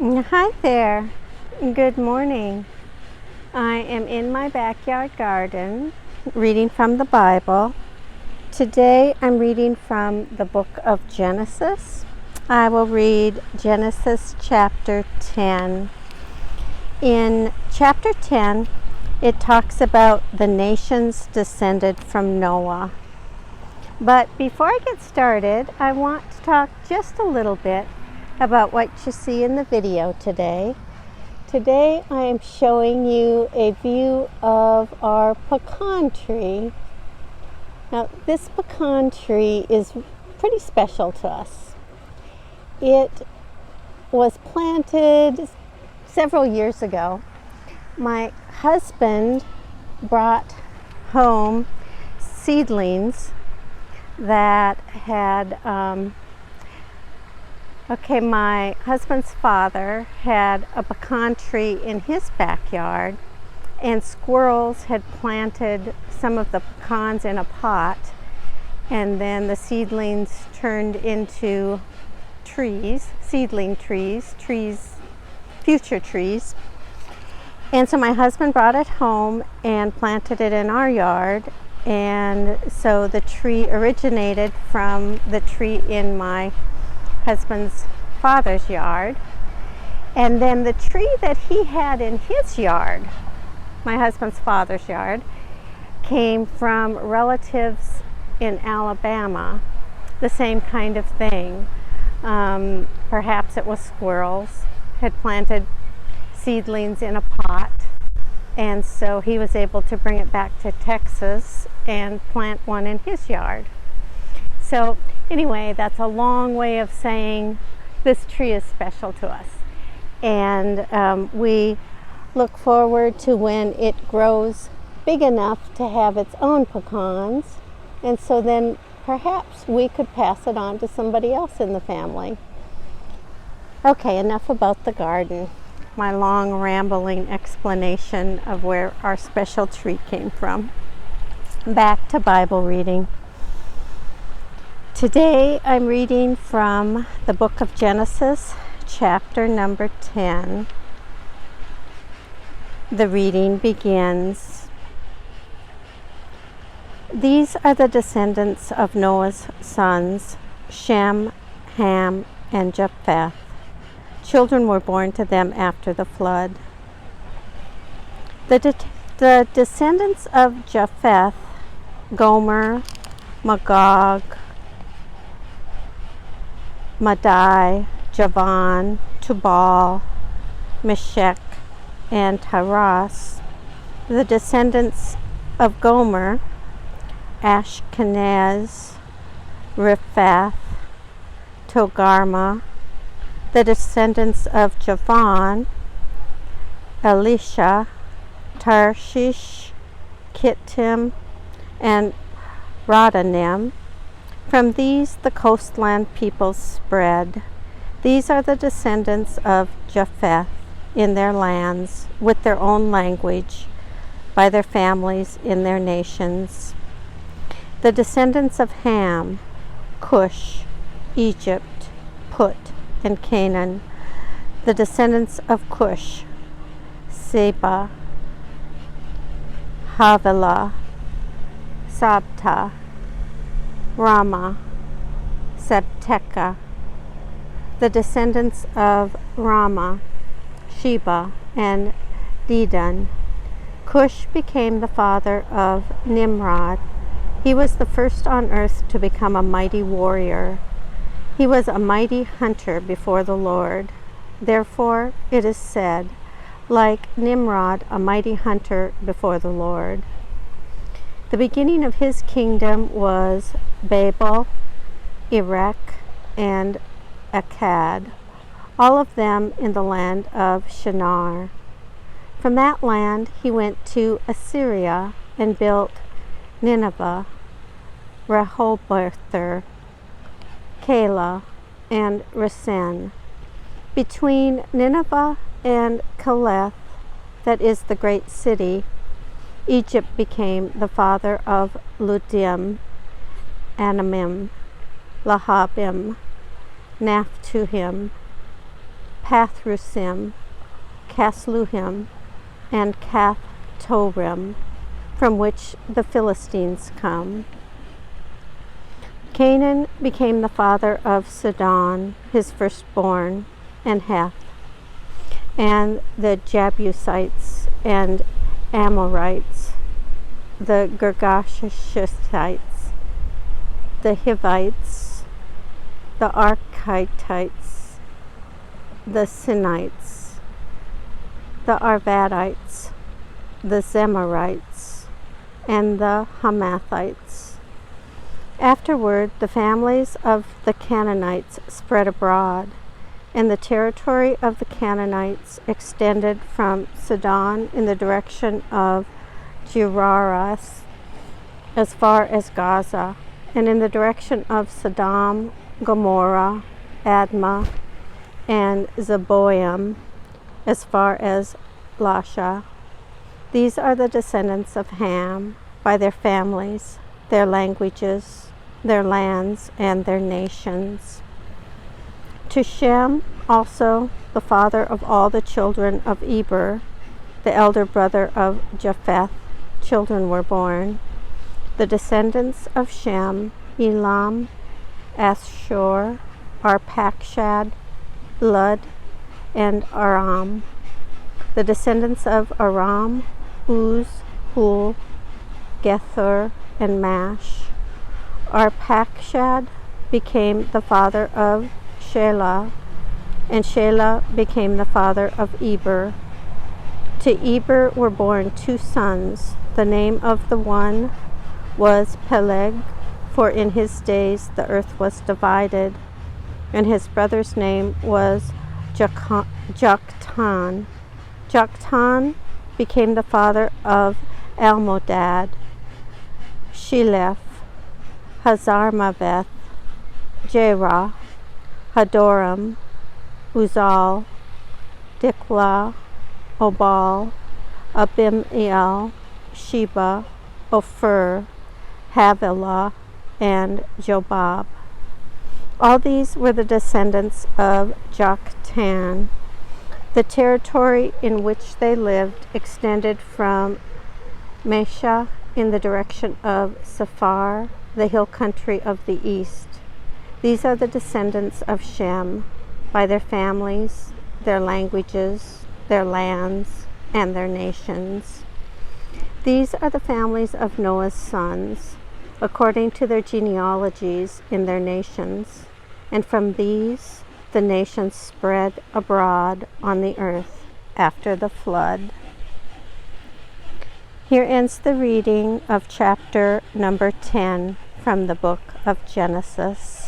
Hi there. Good morning. I am in my backyard garden reading from the Bible. Today I'm reading from the book of Genesis. I will read Genesis chapter 10. In chapter 10, it talks about the nations descended from Noah. But before I get started, I want to talk just a little bit about what you see in the video today. Today I am showing you a view of our pecan tree. Now this pecan tree is pretty special to us. It was planted several years ago. My husband brought home seedlings that had my husband's father had a pecan tree in his backyard, and squirrels had planted some of the pecans in a pot, and then the seedlings turned into future trees. And so my husband brought it home and planted it in our yard, and so the tree originated from the tree in my husband's father's yard. And then the tree that he had in his yard, my husband's father's yard, came from relatives in Alabama. The same kind of thing. Perhaps it was squirrels had planted seedlings in a pot, and so he was able to bring it back to Texas and plant one in his yard. So anyway, that's a long way of saying this tree is special to us. And we look forward to when it grows big enough to have its own pecans. And so then perhaps we could pass it on to somebody else in the family. Okay, enough about the garden. My long rambling explanation of where our special tree came from. Back to Bible reading. Today I'm reading from the book of Genesis, chapter number 10. The reading begins. These are the descendants of Noah's sons, Shem, Ham, and Japheth. Children were born to them after the flood. The descendants of Japheth, Gomer, Magog, Madai, Javan, Tubal, Meshech, and Taras. The descendants of Gomer, Ashkenaz, Riphath, Togarmah. The descendants of Javan, Elisha, Tarshish, Kittim, and Rodanim. From these the coastland peoples spread. These are the descendants of Japheth in their lands, with their own language, by their families in their nations. The descendants of Ham, Cush, Egypt, Put, and Canaan. The descendants of Cush, Seba, Havilah, Sabta, Rama, Sabteka. The descendants of Rama, Sheba, and Dedan. Cush became the father of Nimrod. He was the first on earth to become a mighty warrior. He was a mighty hunter before the Lord. Therefore it is said, like Nimrod, a mighty hunter before the Lord. The beginning of his kingdom was Babel, Erech, and Akkad, all of them in the land of Shinar. From that land he went to Assyria and built Nineveh, Rehoboth, Calah, and Resen. Between Nineveh and Caleth, that is the great city, Egypt became the father of Ludim, Anamim, Lahabim, Naphtuhim, Pathrusim, Casluhim, and Cath-torim, from which the Philistines come. Canaan became the father of Sidon, his firstborn, and Heth, and the Jebusites and Amorites, the Girgashites, the Hivites, the Archites, the Sinites, the Arvadites, the Zemarites, and the Hamathites. Afterward, the families of the Canaanites spread abroad, and the territory of the Canaanites extended from Sidon in the direction of Geraras as far as Gaza, and in the direction of Sodom, Gomorrah, Admah, and Zeboim as far as Lasha. These are the descendants of Ham by their families, their languages, their lands, and their nations. To Shem also, the father of all the children of Eber, the elder brother of Japheth, children were born. The descendants of Shem, Elam, Ashur, Arpachshad, Lud, and Aram. The descendants of Aram, Uz, Hul, Gethur, and Mash. Arpachshad became the father of Shelah, and Shelah became the father of Eber. To Eber were born 2 sons. The name of the one was Peleg, for in his days the earth was divided, and his brother's name was Joktan. Joktan became the father of Almodad, Sheleph, Hazarmaveth, Jerah, Hadoram, Uzal, Diklah, Obal, Abimael, Sheba, Ophir, Havilah, and Jobab. All these were the descendants of Joktan. The territory in which they lived extended from Mesha in the direction of Sephar, the hill country of the east. These are the descendants of Shem by their families, their languages, their lands, and their nations. These are the families of Noah's sons, according to their genealogies in their nations, and from these the nations spread abroad on the earth after the flood. Here ends the reading of chapter number 10 from the book of Genesis.